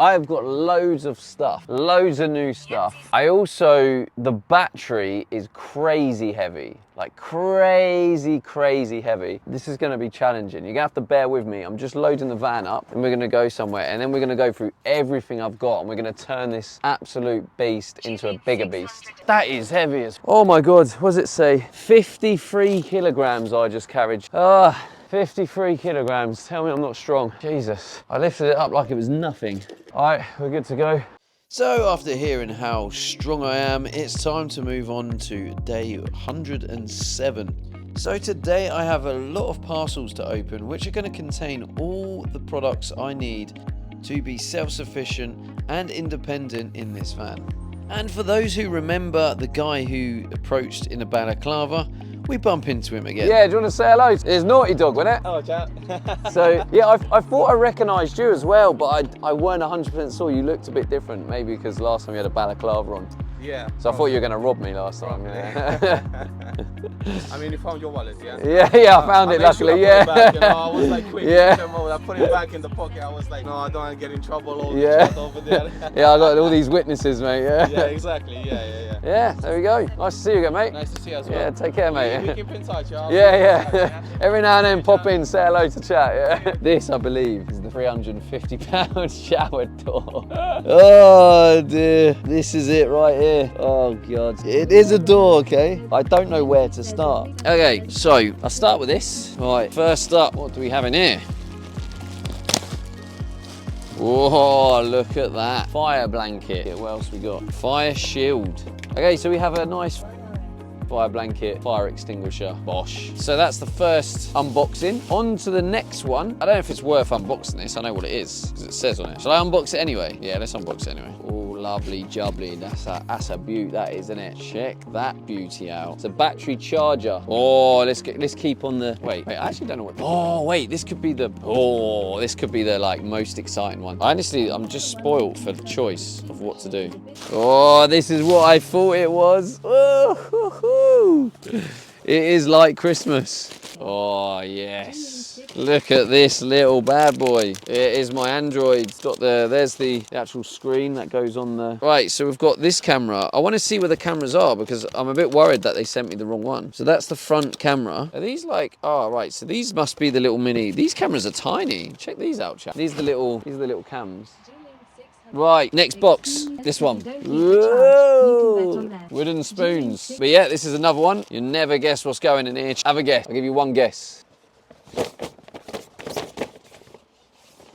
I've got loads of stuff, loads of new stuff. The battery is crazy heavy, like crazy heavy. This is gonna be challenging. You're gonna have to bear with me. I'm just loading the van up and we're gonna go somewhere and then we're gonna go through everything I've got and we're gonna turn this absolute beast into a bigger beast. That is heavy as, oh my God, what does it say? 53 kilograms I just carried. 53 kilograms. Tell me I'm not strong. Jesus. I lifted it up like it was nothing. All right, we're good to go. So after hearing how strong I am, it's time to move on to day 107. So today I have a lot of parcels to open, which are going to contain all the products I need to be self-sufficient and independent in this van. And for those who remember the guy who approached in a balaclava, we bump into him again. Yeah, do you want to say hello? It's Naughty Dog, wasn't it? Oh, chat. So, yeah, I thought I recognised you as well, but I weren't 100% sure. You looked a bit different, maybe because last time you had a balaclava on. Yeah. So I thought you were going to rob me last time. Yeah. I mean, you found your wallet, yeah? Yeah, I found it luckily, I put it back, you know, I was like, quick, yeah. I put it back in the pocket. I was like, no, I don't want to get in trouble over there. Yeah, I got all these witnesses, mate. Yeah, yeah, exactly. Yeah. Yeah, there we go. Nice to see you again, mate. Nice to see you as well. Yeah, take care, mate. We keep in touch, yeah? Yeah. Every now and then pop in, say hello to chat, yeah. This, I believe, is the £350 shower door. Oh, dear. This is it right here. Oh, God. It is a door, okay? I don't know where to start. Okay, so I'll start with this. Right, first up, what do we have in here? Whoa, look at that. Fire blanket. What else we got? Fire shield. Okay, so we have a nice fire blanket, fire extinguisher, Bosch. So that's the first unboxing. On to the next one. I don't know if it's worth unboxing this. I know what it is, because it says on it. Shall I unbox it anyway? Yeah, let's unbox it anyway. Oh, lovely jubbly. That's a beaut, that is, isn't it? Check that beauty out. It's a battery charger. Oh, let's keep on the, wait, I actually don't know what, oh, wait, this could be the like most exciting one. Honestly, I'm just spoiled for the choice of what to do. Oh, this is what I thought it was. Oh, it is like Christmas. Oh, yes. Look at this little bad boy. It is my Android. It's got there's the actual screen that goes on the... Right, so we've got this camera. I want to see where the cameras are because I'm a bit worried that they sent me the wrong one. So that's the front camera. Are these like... Oh, right, so these must be the little mini... These cameras are tiny. Check these out, chat. These are the little cams. Right, next box. This one. Whoa! Wooden spoons. But yeah, this is another one. You never guess what's going in here. Have a guess. I'll give you one guess.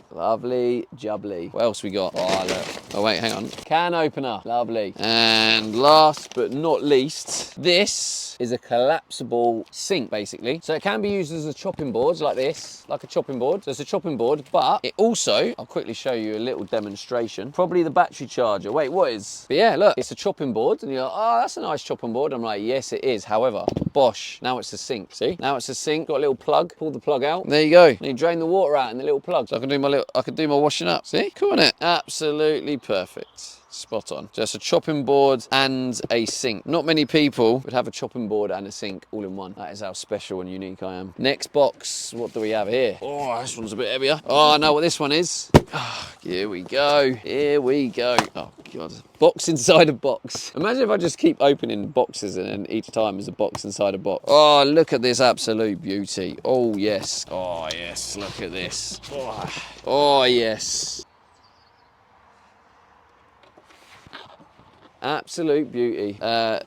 Lovely jubbly. What else we got? Oh, look. Oh, wait, hang on. Can opener. Lovely. And last but not least, this is a collapsible sink, basically. So it can be used as a chopping board like this, like a chopping board. So it's a chopping board, but it also, I'll quickly show you a little demonstration. Probably the battery charger. Wait, what is? But yeah, look, it's a chopping board. And you're like, oh, that's a nice chopping board. I'm like, yes, it is. However, Bosch, now it's a sink. See? Now it's a sink. Got a little plug. Pull the plug out. There you go. And you drain the water out in the little plug. So I can do my washing up. See? Cool, isn't it? Absolutely perfect. Spot on. Just a chopping board and a sink. Not many people would have a chopping board and a sink all in one. That is how special and unique I am. Next box. What do we have here? Oh, this one's a bit heavier. Oh, I know what this one is. Oh, here we go. Here we go. Oh, God. Box inside a box. Imagine if I just keep opening boxes and then each time is a box inside a box. Oh, look at this absolute beauty. Oh, yes. Oh, yes. Look at this. Oh, yes. Absolute beauty.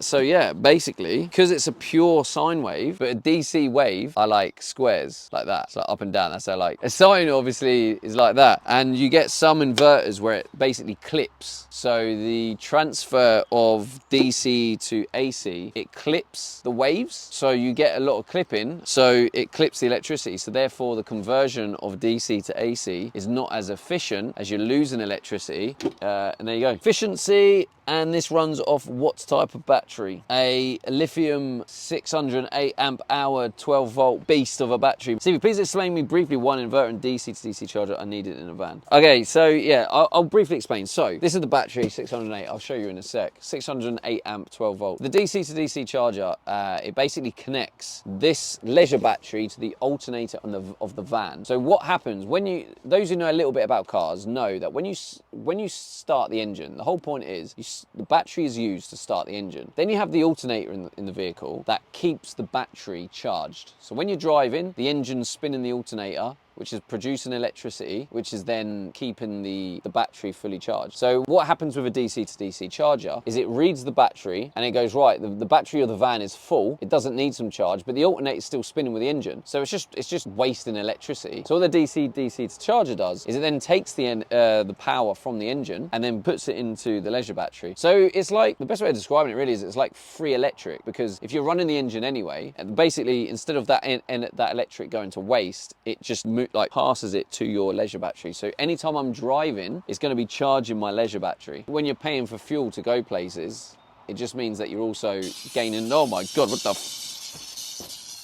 So yeah, basically, because it's a pure sine wave, but a DC wave, I like squares like that. It's like up and down, that's how I like. A sine obviously is like that. And you get some inverters where it basically clips. So the transfer of DC to AC, it clips the waves. So you get a lot of clipping. So it clips the electricity. So therefore the conversion of DC to AC is not as efficient as you're losing electricity. And there you go. Efficiency. And this this runs off what type of battery? A lithium 608 amp hour 12 volt beast of a battery. Stevie, please explain me briefly one inverter and DC to DC charger are needed in a van. Okay, so yeah, I'll briefly explain. So this is the battery 608. I'll show you in a sec. 608 amp 12 volt. The DC to DC charger, it basically connects this leisure battery to the alternator of the van. So what happens when those who know a little bit about cars know that when you start the engine, the whole point is the battery is used to start the engine. Then you have the alternator in the vehicle that keeps the battery charged. So when you're driving, the engine's spinning the alternator, which is producing electricity, which is then keeping the battery fully charged. So what happens with a DC to DC charger is it reads the battery and it goes, right, the battery of the van is full, it doesn't need some charge, but the alternator is still spinning with the engine. So it's just wasting electricity. So what the DC to charger does is it then takes the power from the engine and then puts it into the leisure battery. So it's like, the best way of describing it really is it's like free electric, because if you're running the engine anyway, basically instead of that electric going to waste, it just passes it to your leisure battery. So anytime I'm driving, it's going to be charging my leisure battery. When you're paying for fuel to go places, it just means that you're also gaining, oh my God, what the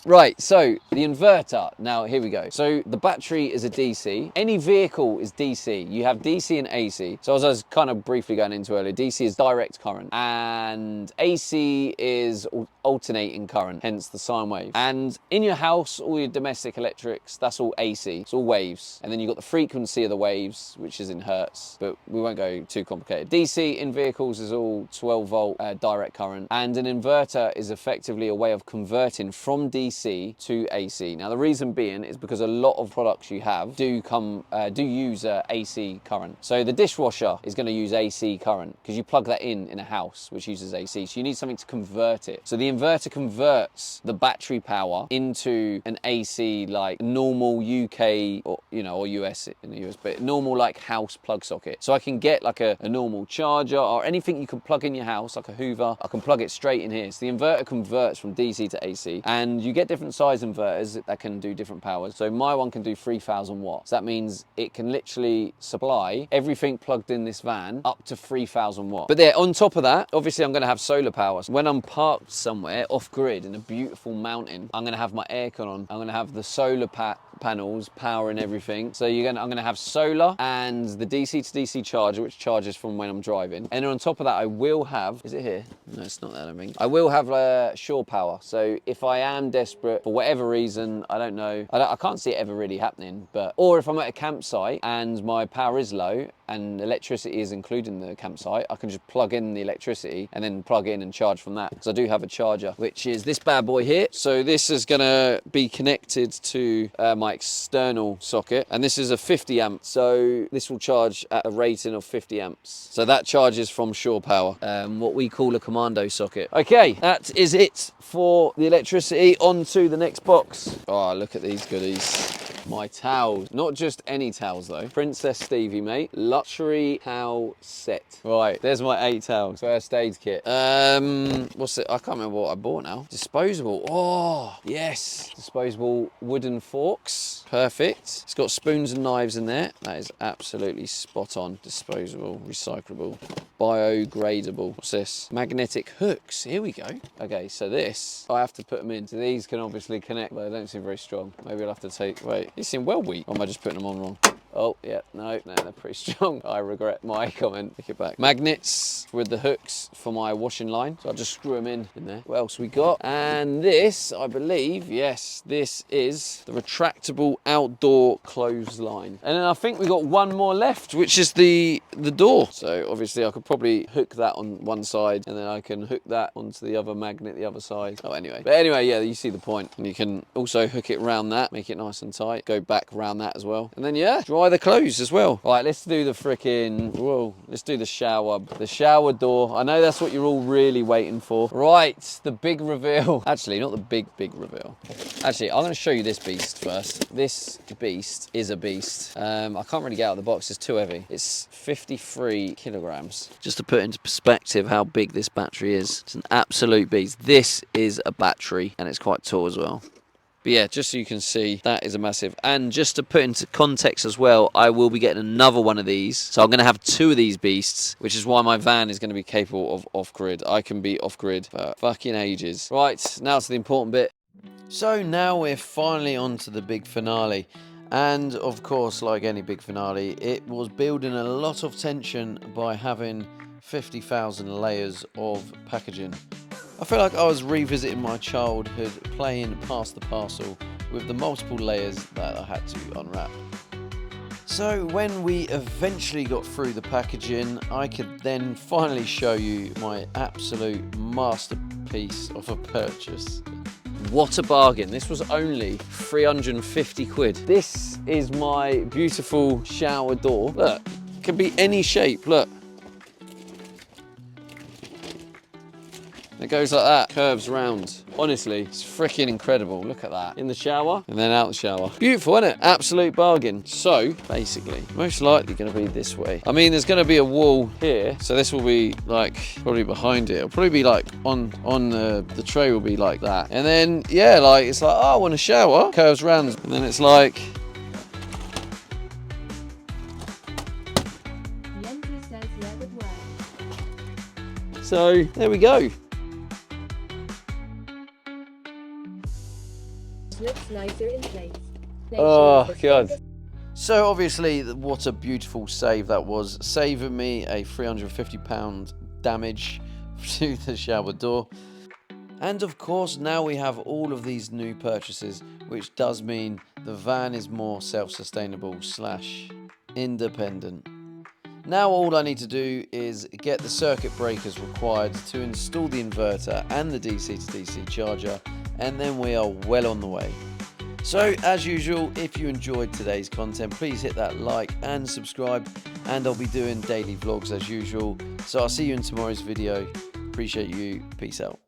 Right, so the inverter, now here we go. So the battery is a DC. Any vehicle is DC. You have DC and AC. So as I was kind of briefly going into earlier, DC is direct current and AC is alternating current, hence the sine wave. And in your house, all your domestic electrics, that's all AC. It's all waves. And then you've got the frequency of the waves, which is in hertz, but we won't go too complicated. DC in vehicles is all 12 volt direct current. And an inverter is effectively a way of converting from DC to AC. Now the reason being is because a lot of products you have do use AC current. So the dishwasher is going to use AC current because you plug that in a house which uses AC. So you need something to convert it. So the inverter converts the battery power into an AC like normal UK or US in the US, but normal like house plug socket. So I can get like a normal charger or anything you can plug in your house, like a Hoover. I can plug it straight in here. So the inverter converts from DC to AC, and you get different size inverters that can do different powers. So my one can do 3,000 watts. That means it can literally supply everything plugged in this van up to 3,000 watts. But there, on top of that, obviously I'm going to have solar power. So when I'm parked somewhere off grid in a beautiful mountain, I'm going to have my aircon on. I'm going to have the solar panels powering everything. So I'm going to have solar and the DC to DC charger, which charges from when I'm driving. And on top of that, I will have, is it here? No, it's not that, I think. I will have shore power. So if I am desperate for whatever reason, I don't know, I can't see it ever really happening, or if I'm at a campsite and my power is low and electricity is included in the campsite, I can just plug in the electricity and then plug in and charge from that. Because I do have a charger, which is this bad boy here. So this is gonna be connected to my external socket, and this is a 50 amp. So this will charge at a rating of 50 amps. So that charges from shore power, what we call a commando socket. Okay, that is it for the electricity. On to the next box. Oh, look at these goodies. My towels, not just any towels though. Princess Stevie, mate. Luxury towel set. Right, there's my 8 towels. First aid kit. What's it? I can't remember what I bought now. Disposable. Oh, yes. Disposable wooden forks. Perfect. It's got spoons and knives in there. That is absolutely spot on. Disposable, recyclable, biodegradable. What's this? Magnetic hooks. Here we go. Okay, so this, I have to put them in. So these can obviously connect, but they don't seem very strong. Maybe I'll have to take, wait, these seem well weak. Or am I just putting them on wrong? Oh, yeah, no, they're pretty strong. I regret my comment. Take it back. Magnets with the hooks for my washing line. So I'll just screw them in there. What else we got? And this, I believe, yes, this is the retractable outdoor clothesline. And then I think we got one more left, which is the door. So obviously I could probably hook that on one side and then I can hook that onto the other magnet, the other side. Oh, anyway. But anyway, yeah, you see the point. And you can also hook it around that, make it nice and tight, go back around that as well. And then, yeah, dry the clothes as well. All right, let's do the freaking, whoa, let's do the shower door. I know that's what you're all really waiting for. Right, the big reveal. Actually, not the big reveal. Actually, I'm going to show you this beast first. This beast is a beast. I can't really get out of the box. It's too heavy. It's 53 kilograms. Just to put into perspective how big this battery is. It's an absolute beast. This is a battery and it's quite tall as well. But yeah, just so you can see, that is a massive. And just to put into context as well, I will be getting another one of these. So I'm going to have 2 of these beasts, which is why my van is going to be capable of off-grid. I can be off-grid for fucking ages. Right, now to the important bit. So now we're finally on to the big finale. And of course, like any big finale, it was building a lot of tension by having 50,000 layers of packaging. I feel like I was revisiting my childhood, playing Pass the Parcel with the multiple layers that I had to unwrap. So when we eventually got through the packaging, I could then finally show you my absolute masterpiece of a purchase. What a bargain. This was only 350 quid. This is my beautiful shower door. Look, it can be any shape, look. It goes like that, curves round. Honestly, it's freaking incredible. Look at that. In the shower and then out the shower. Beautiful, isn't it? Absolute bargain. So, basically, most likely going to be this way. I mean, there's going to be a wall here. So this will be like, probably behind it. It'll probably be like on the tray will be like that. And then, yeah, like, it's like, oh, I want a shower. Curves round. And then it's like... So, there we go. Looks nicer in place. Oh, God. So obviously, what a beautiful save that was, saving me a £350 damage to the shower door. And of course, now we have all of these new purchases, which does mean the van is more self-sustainable / independent. Now all I need to do is get the circuit breakers required to install the inverter and the DC to DC charger, and then we are well on the way. So as usual, if you enjoyed today's content, please hit that like and subscribe, and I'll be doing daily vlogs as usual. So I'll see you in tomorrow's video. Appreciate you. Peace out.